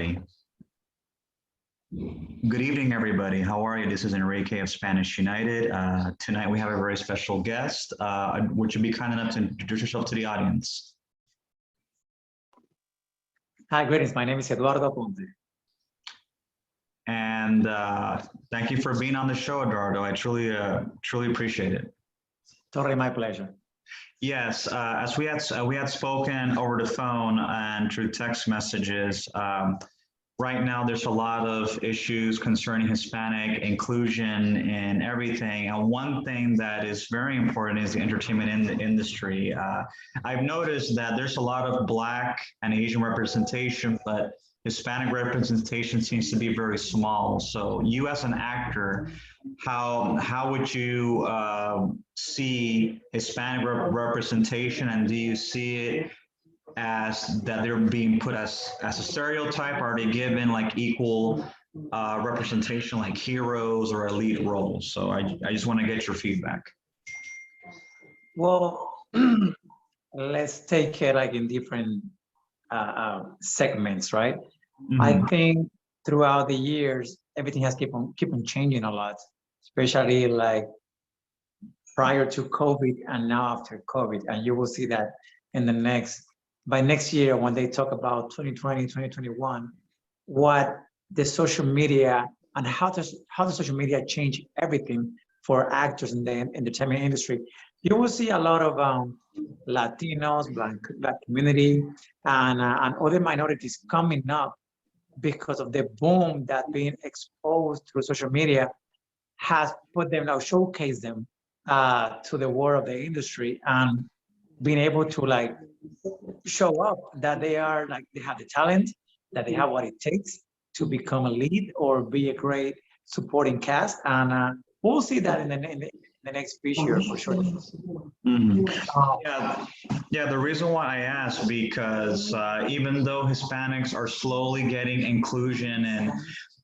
everybody. Good evening, everybody. How are you? This is Enrique of Spanish United. Tonight we have a very special guest. Would you be kind enough to introduce yourself to the audience? Hi, greetings. My name is Eduardo Aponte. And thank you for being on the show, Eduardo. I truly appreciate it. Totally my pleasure. Yes, as we had spoken over the phone and through text messages. Right now, there's a lot of issues concerning Hispanic inclusion and everything. And one thing that is very important is the entertainment industry. I've noticed that there's a lot of Black and Asian representation, but Hispanic representation seems to be very small. So you as an actor, how would you see Hispanic representation, and do you see it as that they're being put as a stereotype? Are they given like equal representation, like heroes or elite roles? So I just want to get your feedback. Well, let's take it like in different segments, right? Mm-hmm. I think throughout the years, everything has keep on changing a lot, especially like prior to COVID and now after COVID. And you will see that in the by next year, when they talk about 2020, 2021, what the social media and how the social media change everything for actors in the entertainment industry, you will see a lot of Latinos, Black community, and other minorities coming up because of the boom that being exposed through social media has put them, now showcase them to the world of the industry, and being able to like show up that they are like, they have the talent, that they have what it takes to become a lead or be a great supporting cast. And we'll see that in the next feature for sure. Mm-hmm. Yeah, the reason why I asked, because even though Hispanics are slowly getting inclusion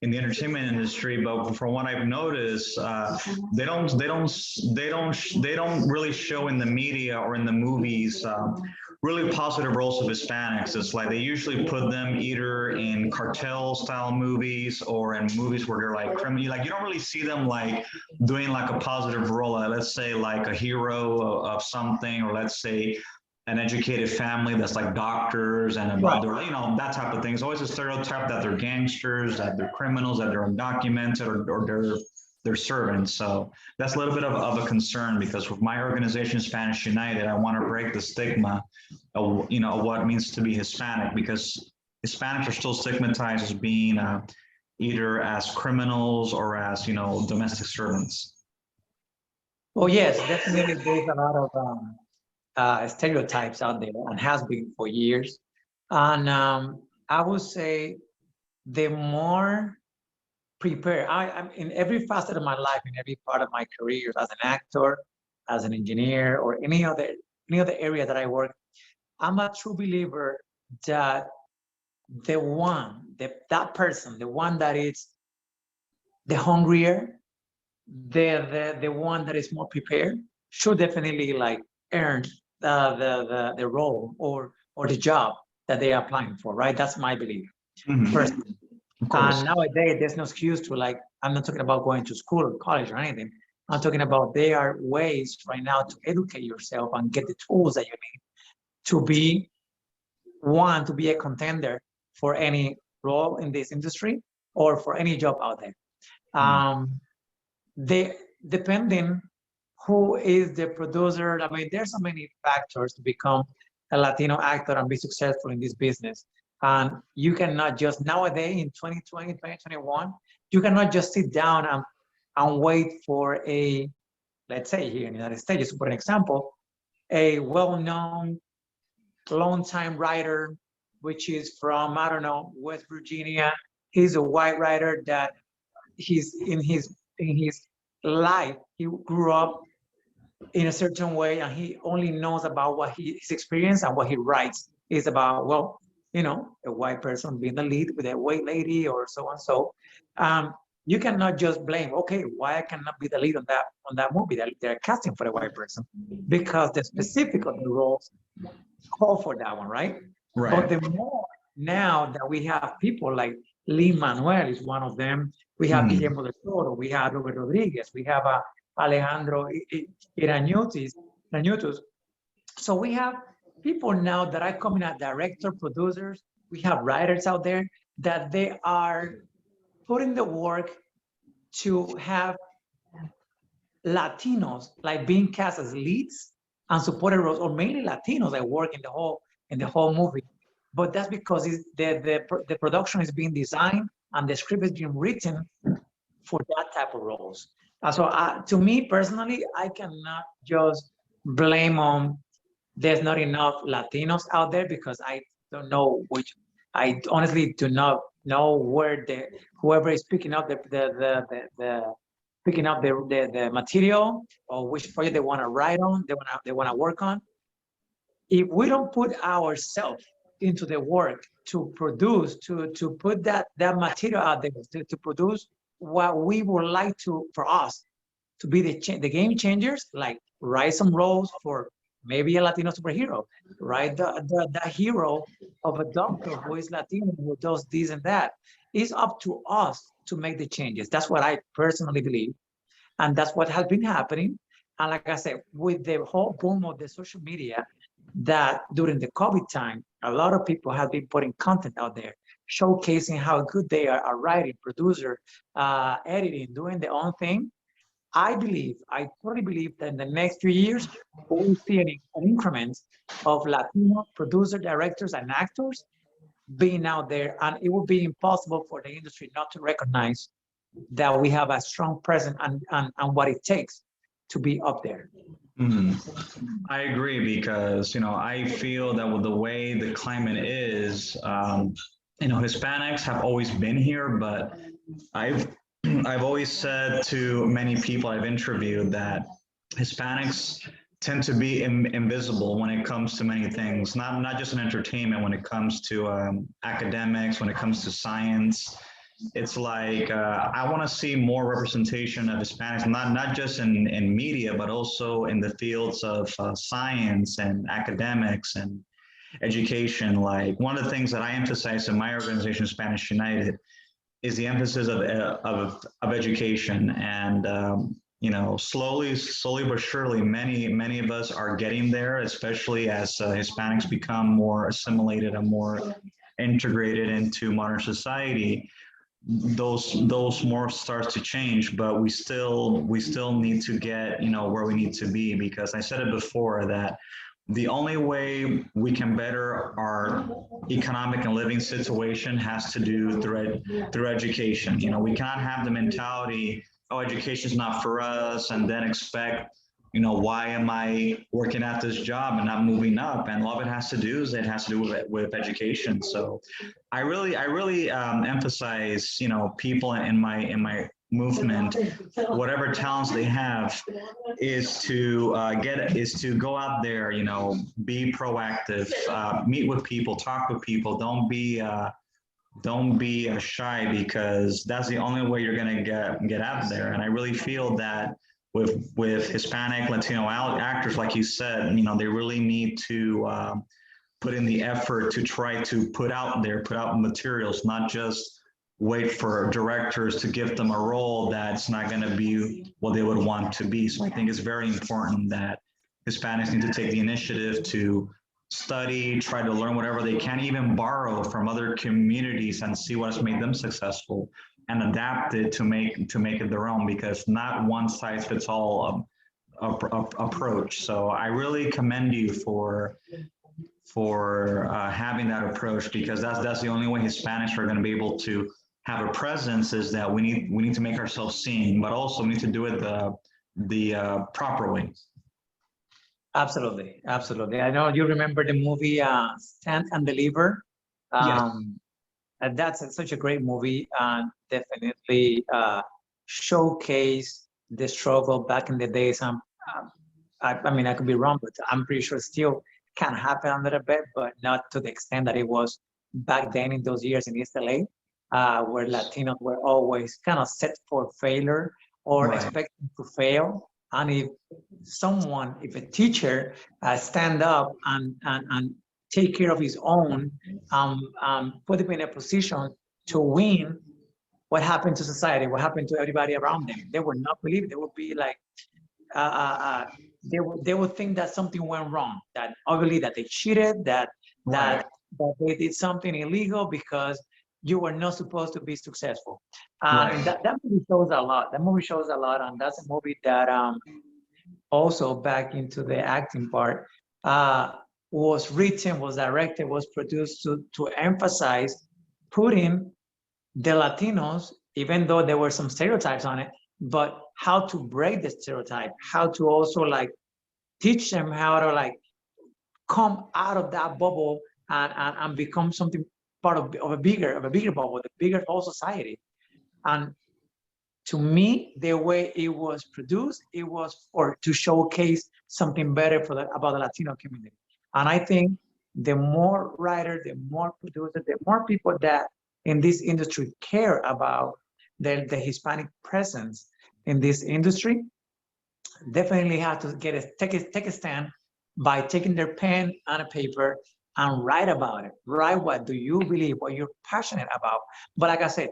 in the entertainment industry, but from what I've noticed, they don't really show in the media or in the movies really positive roles of Hispanics. It's like they usually put them either in cartel style movies or in movies where they're like criminal. Like you don't really see them like doing like a positive role. Let's say like a hero of something, or let's say an educated family that's like doctors and about their, that type of thing. It's always a stereotype that they're gangsters, that they're criminals, that they're undocumented, or they're servants. So that's a little bit of a concern, because with my organization, Spanish United, I want to break the stigma of, what it means to be Hispanic, because Hispanics are still stigmatized as being either as criminals or as, domestic servants. Well, yes, definitely there's a lot of stereotypes out there, and has been for years. And I would say the more prepared, I'm in every facet of my life, in every part of my career, as an actor, as an engineer, or any other area that I work, I'm a true believer that that person, the one that is the hungrier, the one that is more prepared, should definitely like earn the role or the job that they are applying for, right? That's my belief. Mm-hmm. Personally. And nowadays, there's no excuse to like, I'm not talking about going to school or college or anything. I'm talking about there are ways right now to educate yourself and get the tools that you need to be a contender for any role in this industry or for any job out there. Depending who is the producer, I mean, there's so many factors to become a Latino actor and be successful in this business. And you cannot just, nowadays in 2020, 2021, you cannot just sit down and wait for let's say here in the United States, just to put an example, a well-known, long-time writer, which is from, I don't know, West Virginia. He's a white writer that he's in his life, he grew up in a certain way, and he only knows about what his experience and what he writes is about, well, a white person being the lead with a white lady or so and so. You cannot just blame, okay, why I cannot be the lead on that movie that they're casting for a white person, because the specific of the roles call for that one, right? Right. But now that we have people like Lin Manuel is one of them. We have Guillermo del Toro. We have Robert Rodriguez. We have Alejandro Irañutus. So we have people now that are coming as director, producers. We have writers out there that they are putting the work to have Latinos like being cast as leads and supported roles, or mainly Latinos that work in the whole movie. But that's because the production is being designed and the script is being written for that type of roles. So to me personally, I cannot just blame on there's not enough Latinos out there, because I don't know which. I honestly do not know where whoever is picking up picking up the material, or which project they want to write on, they want to work on. If we don't put ourselves into the work to produce, to put that material out there, to produce what we would like for us to be the game changers, like write some roles for maybe a Latino superhero, right? The hero of a doctor who is Latino, who does this and that. It's up to us to make the changes. That's what I personally believe. And that's what has been happening. And like I said, with the whole boom of the social media, that during the COVID time, a lot of people have been putting content out there, showcasing how good they are writing, producer, editing, doing their own thing. I totally believe that in the next 3 years, we'll see an increment of Latino producer, directors, and actors being out there. And it will be impossible for the industry not to recognize that we have a strong presence and what it takes to be up there. I agree, because I feel that with the way the climate is, Hispanics have always been here, but I've always said to many people I've interviewed that Hispanics tend to be invisible when it comes to many things, not just in entertainment, when it comes to academics, when it comes to science. It's like I want to see more representation of Hispanics, not just in media, but also in the fields of science and academics and education. Like, one of the things that I emphasize in my organization, Spanish United, is the emphasis of education. And slowly but surely, many of us are getting there, especially as Hispanics become more assimilated and more integrated into modern society. Those more starts to change, but we still need to get where we need to be, because I said it before that the only way we can better our economic and living situation has to do through education. We cannot have the mentality, oh, education is not for us, and then expect, why am I working at this job and not moving up? And all it has to do with education. So I really emphasize, people in my movement, whatever talents they have, is to go out there, be proactive, meet with people, talk with people. Don't be shy, because that's the only way you're going to get out there. And I really feel that with Hispanic, Latino actors, like you said, they really need to put in the effort to try to put out materials, not just wait for directors to give them a role that's not going to be what they would want to be. So I think it's very important that Hispanics need to take the initiative to study, try to learn whatever they can, even borrow from other communities and see what has made them successful, and adapt it to make it their own, because not one size fits all approach. So I really commend you for having that approach, because that's the only way Hispanics are going to be able to have a presence, is that we need to make ourselves seen, but also we need to do it the proper way. Absolutely. I know you remember the movie Stand and Deliver. Yes. And that's such a great movie, and definitely showcase the struggle back in the days. I mean, I could be wrong, but I'm pretty sure still can happen a little bit, but not to the extent that it was back then in those years in East LA, where Latinos were always kind of set for failure or expected to fail. And if a teacher stand up and take care of his own, put him in a position to win, what happened to society? What happened to everybody around them? They would not believe it. They would be like, they would think that something went wrong, that ugly, that they cheated, that they did something illegal because you were not supposed to be successful. That movie shows a lot. That movie shows a lot, and that's a movie that also back into the acting part, was written, was directed, was produced to emphasize putting the Latinos, even though there were some stereotypes on it, but how to break the stereotype, how to also like teach them how to like come out of that bubble and become something part of a bigger bubble, the bigger whole society. And to me, the way it was produced, it was for to showcase something better for about the Latino community. And I think the more writers, the more producers, the more people that in this industry care about the Hispanic presence in this industry, definitely have to take a stand by taking their pen and a paper and write about it. Write what do you believe, what you're passionate about. But like I said,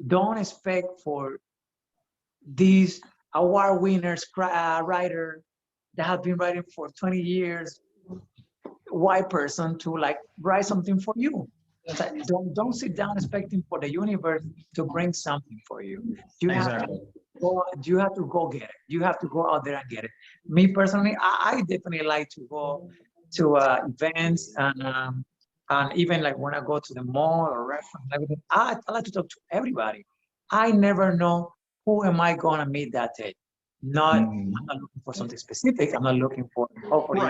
don't expect for these award winners, writer that have been writing for 20 years, white person to like write something for you. Don't sit down expecting for the universe to bring something for you. You have to go get it. You have to go out there and get it. Me personally, I definitely like to go to events and even like when I go to the mall or restaurant, everything. I like to talk to everybody. I never know who am I gonna meet that day. I'm not looking for something specific. I'm not looking for hopefully.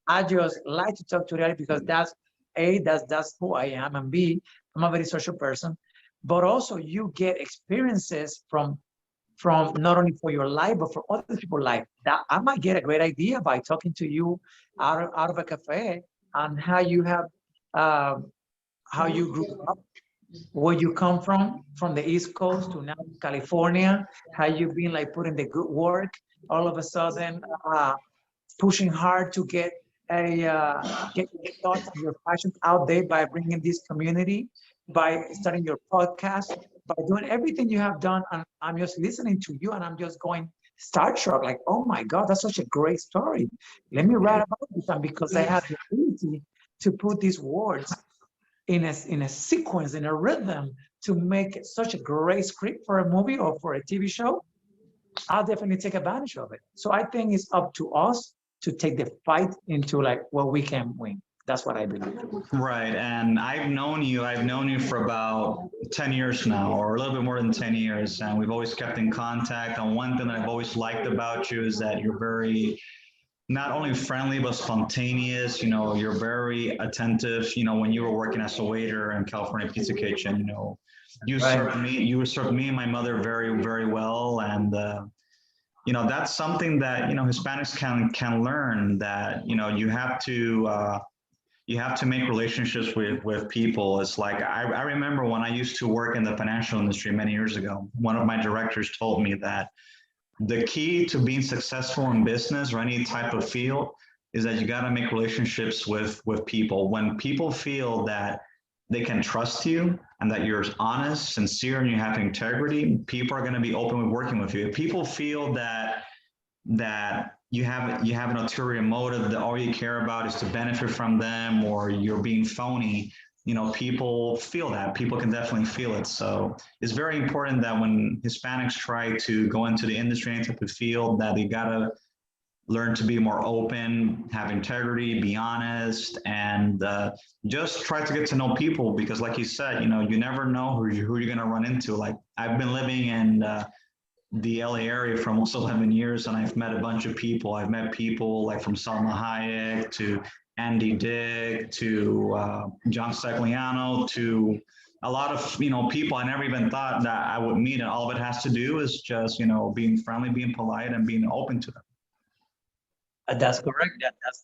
I just like to talk to everybody because that's who I am, and B, I'm a very social person. But also you get experiences from not only for your life but for other people's life. That I might get a great idea by talking to you out of a cafe on how you have how you grew up, where you come from the East Coast to now California, how you've been like putting the good work, all of a sudden pushing hard to get get your thoughts and your passions out there by bringing this community, by starting your podcast, by doing everything you have done. And I'm just listening to you and I'm just going starstruck, like, oh my God, that's such a great story. Let me write about this. And because I have the ability to put these words in a sequence, in a rhythm, to make such a great script for a movie or for a TV show, I'll definitely take advantage of it. So I think it's up to us to take the fight into like what we can win. That's what I believe. Right. And I've known you for about 10 years now, or a little bit more than 10 years. And we've always kept in contact. And one thing that I've always liked about you is that you're very, not only friendly, but spontaneous. You know, you're very attentive. You know, when you were working as a waiter in California Pizza Kitchen, you know, you served me and my mother very, very well. And, you know, that's something that, you know, Hispanics can learn, that, you know, you have to make relationships with people. It's like, I remember when I used to work in the financial industry many years ago, one of my directors told me that the key to being successful in business or any type of field is that you got to make relationships with people. When people feel that they can trust you and that you're honest, sincere, and you have integrity, people are going to be open with working with you. If people feel that you have an ulterior motive, that all you care about is to benefit from them, or you're being phony, you know, people feel that. People can definitely feel it. So it's very important that when Hispanics try to go into the industry, any type of field, that they gotta learn to be more open, have integrity, be honest, and just try to get to know people. Because like you said, you know, you never know who you're gonna run into. Like, I've been living in the LA area for almost 11 years, and I've met a bunch of people. I've met people like from Salma Hayek to Andy Dick to John Stagliano, to a lot of, you know, people I never even thought that I would meet. And all of it has to do is just, you know, being friendly, being polite, and being open to them. That's correct. That's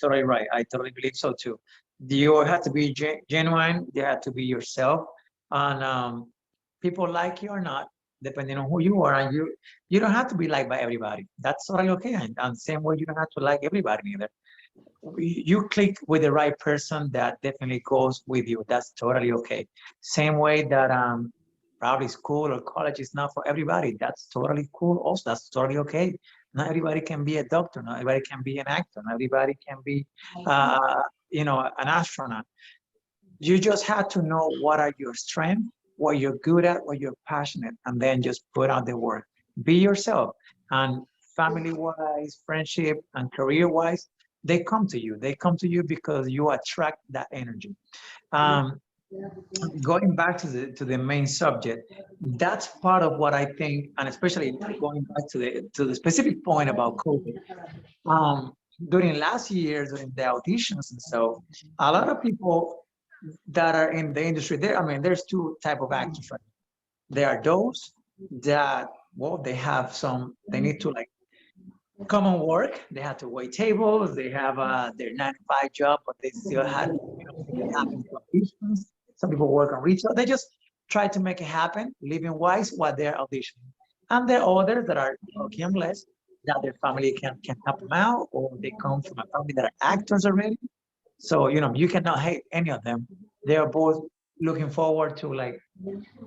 totally right. I totally believe so too. You have to be genuine. You have to be yourself, and people like you or not, depending on who you are. And you don't have to be liked by everybody. That's totally okay. And same way, you don't have to like everybody either. you click with the right person that definitely goes with you. That's totally okay. Same way that probably school or college is not for everybody. That's totally cool. Also, that's totally okay. Not everybody can be a doctor. Not everybody can be an actor. Not everybody can be, an astronaut. You just have to know what are your strengths, what you're good at, what you're passionate, and then just put out the work. Be yourself. And family-wise, friendship, and career-wise, they come to you. They come to you because you attract that energy. Um, Going back to the main subject, that's part of what I think, and especially going back to the specific point about COVID. Um, During last year, during the auditions and so, a lot of people that are in the industry, there, I mean, there's two type of actors, right? There are those that, well, they need to like come and work. They have to wait tables. They have their 9 to 5 job, but they still have, they happen to auditions. Some people work on retail. They just try to make it happen, living wise while they're auditioning. And there are others that are lucky and blessed that their family can help them out, or they come from a family that are actors already. So, you cannot hate any of them. They are both looking forward to like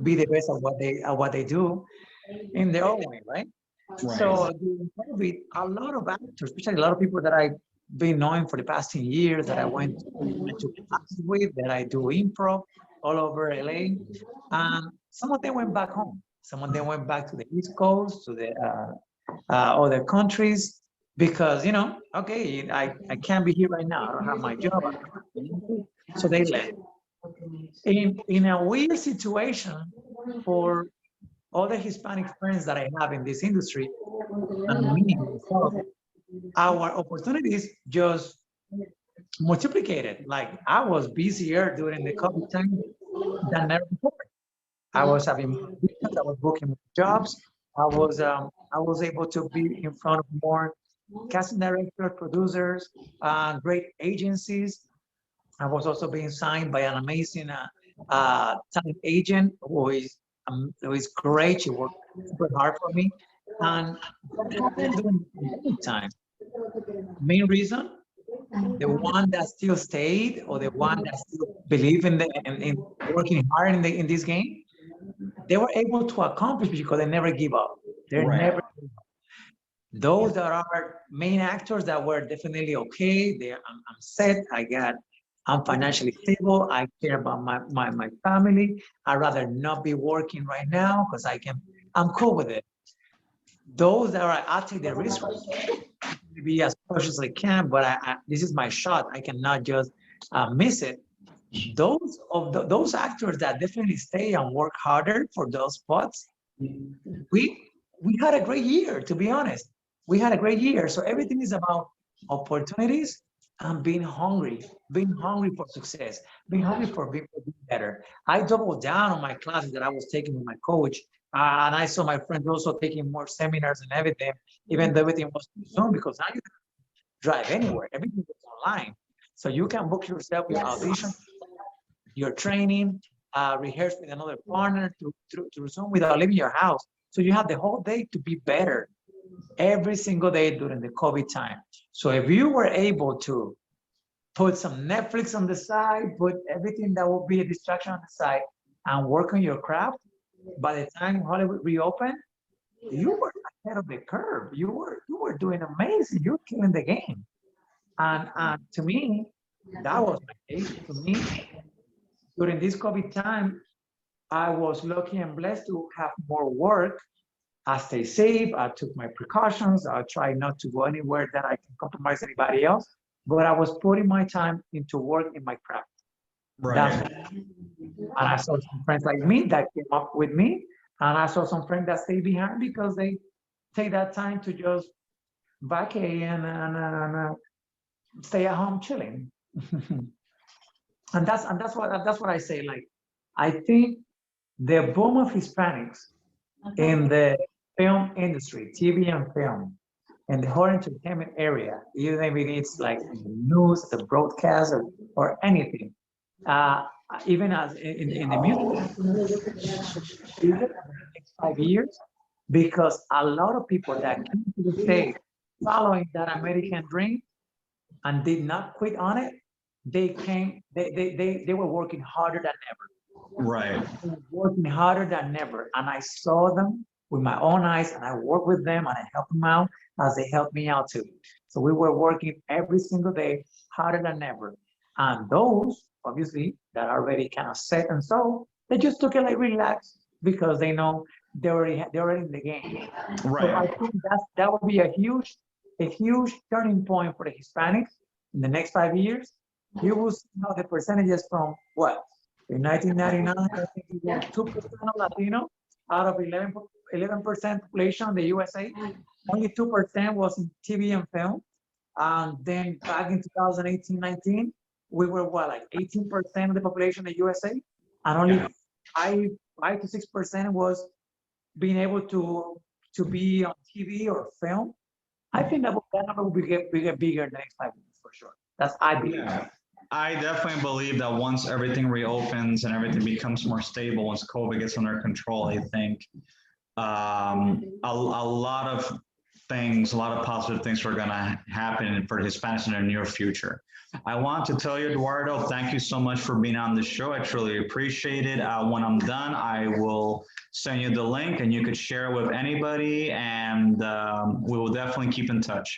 be the best at what they do in their own way, right? Right. So during COVID, a lot of actors, especially a lot of people that I've been knowing for the past 10 years, that I went to classes with, that I do improv all over LA. Some of them went back home. Some of them went back to the East Coast, to the other countries, because, okay, I can't be here right now. I don't have my job. I don't have anything. So they left. In a weird situation for all the Hispanic friends that I have in this industry, and me myself, our opportunities just multiplicated. Like I was busier during the COVID time than ever before. I was having more business, I was booking more jobs. I was able to be in front of more casting directors, producers, great agencies. I was also being signed by an amazing talent agent who is great. She worked super hard for me, and that happened during the pandemic time. Main reason, the one that still stayed, or the one that still believe in working hard in this game, they were able to accomplish because they never give up. They're Right. never. Those that are main actors that were definitely okay. I'm set. I'm financially stable. I care about my family. I'd rather not be working right now because I'm cool with it. Those that are, I'll take the risk, be as cautious as I can, but this is my shot. I cannot just miss it. Those actors that definitely stay and work harder for those spots, we had a great year, to be honest. We had a great year. So everything is about opportunities and being hungry for success, being hungry for being better. I doubled down on my classes that I was taking with my coach. And I saw my friends also taking more seminars and everything, even though everything was on Zoom, because now you can drive anywhere. Everything is online. So you can book yourself your audition, your training, rehearse with another partner through Zoom without leaving your house. So you have the whole day to be better every single day during the COVID time. So if you were able to put some Netflix on the side, put everything that will be a distraction on the side, and work on your craft, by the time Hollywood reopened, you were ahead of the curve. You were doing amazing. You're killing the game. And to me, that was my case. To me, during this COVID time, I was lucky and blessed to have more work. I stay safe. I took my precautions. I try not to go anywhere that I can compromise anybody else. But I was putting my time into work in my craft. Right. And I saw some friends like me that came up with me. And I saw some friends that stay behind because they take that time to just vacay and stay at home chilling. And that's what I say. Like, I think the boom of Hispanics in the film industry, TV and film, and the whole entertainment area, even if it's like in the news, the broadcast, or anything, even as in the music, in the next 5 years, because a lot of people that came to the States following that American dream and did not quit on it, they were working harder than ever. Right. They were working harder than ever. And I saw them with my own eyes, and I worked with them and I helped them out as they helped me out too. So we were working every single day harder than ever. And those, obviously, that are already kind of set and so, they just took it like relax because they know they're already in the game. So I Right. think that would be a huge turning point for the Hispanics in the next 5 years. You will see how the percentages from what? In 1999, I think we had 2% of Latino out of 11% population in the USA. Only 2% was in TV and film. And then back in 2018, 19, we were what, like 18% of the population in the USA? And only Yeah. 5 to 6% was being able to be on TV or film. I think that number will get bigger in the next 5 years for sure. That's I believe. Yeah. I definitely believe that once everything reopens and everything becomes more stable, once COVID gets under control, I think a lot of things, a lot of positive things are going to happen for Hispanics in the near future. I want to tell you, Eduardo, thank you so much for being on the show. I truly appreciate it. When I'm done, I will send you the link and you could share it with anybody, and we will definitely keep in touch.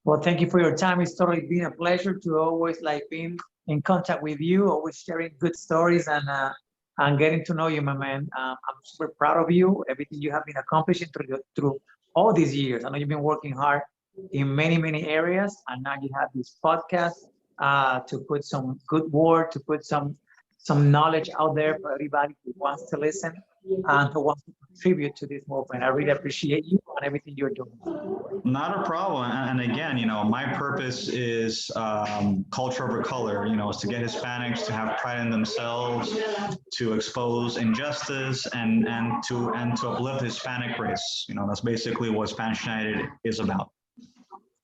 Well, thank you for your time. It's totally been a pleasure to always like being in contact with you, always sharing good stories and getting to know you, my man. I'm super proud of you, everything you have been accomplishing through all these years. I know you've been working hard in many areas, and now you have this podcast to put some good word, to put some knowledge out there for everybody who wants to listen and who wants to contribute to this movement. I really appreciate you and everything you're doing. Not a problem. And again, my purpose is culture over color, is to get Hispanics to have pride in themselves, to expose injustice and to uplift the Hispanic race. That's basically what Spanish United is about.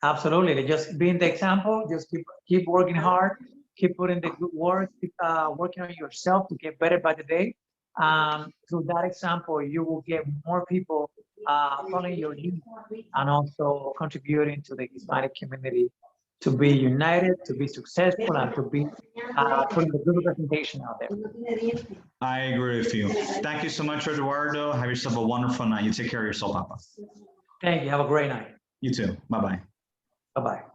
Absolutely. Just being the example, just keep working hard, keep putting the good work, keep working on yourself to get better by the day. Through that example, you will get more people following your lead and also contributing to the Hispanic community to be united, to be successful, and to be putting the good representation out there. I agree with you. Thank you so much, Eduardo. Have yourself a wonderful night. You take care of yourself, Papa. Thank you. Have a great night. You too. Bye-bye. Bye-bye.